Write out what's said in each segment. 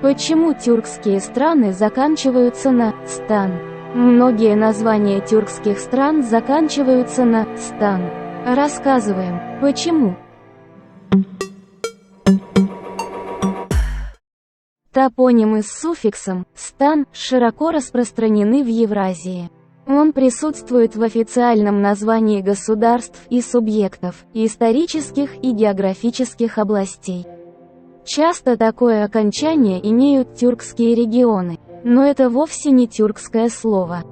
Почему тюркские страны заканчиваются на «стан»? Многие названия тюркских стран заканчиваются на «стан». Рассказываем, почему. Топонимы с суффиксом «стан» широко распространены в Евразии. Он присутствует в официальном названии государств и субъектов, исторических и географических областей. Часто такое окончание имеют тюркские регионы, но это вовсе не тюркское слово.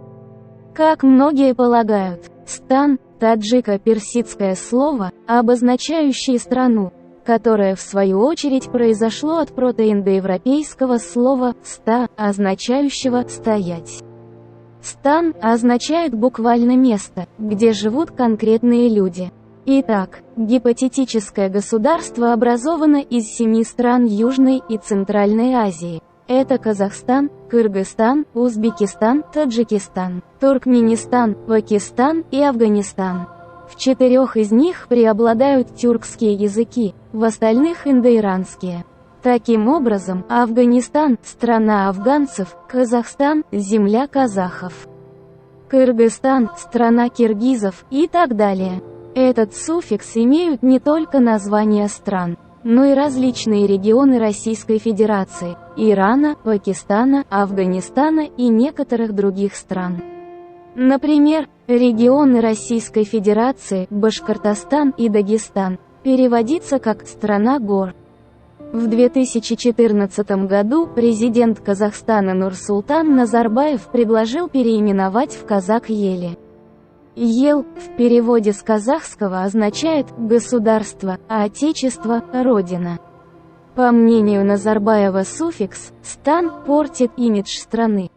Как многие полагают, «стан» – таджико-персидское слово, обозначающее страну, которое в свою очередь произошло от протоиндоевропейского слова «ста», означающего «стоять». «Стан» означает буквально место, где живут конкретные люди. Итак, гипотетическое государство образовано из 7 стран Южной и Центральной Азии. Это Казахстан, Кыргызстан, Узбекистан, Таджикистан, Туркменистан, Пакистан и Афганистан. В 4 из них преобладают тюркские языки, в остальных – индоиранские. Таким образом, Афганистан – страна афганцев, Казахстан – земля казахов, Кыргызстан – страна киргизов и так далее. Этот суффикс имеют не только названия стран, но и различные регионы Российской Федерации, Ирана, Пакистана, Афганистана и некоторых других стран. Например, регионы Российской Федерации, Башкортостан и Дагестан, переводится как «страна гор». В 2014 году президент Казахстана Нурсултан Назарбаев предложил переименовать в Казак-Ели. «Ел» в переводе с казахского означает «государство», а «отечество» – «родина». По мнению Назарбаева, суффикс «стан» портит имидж страны.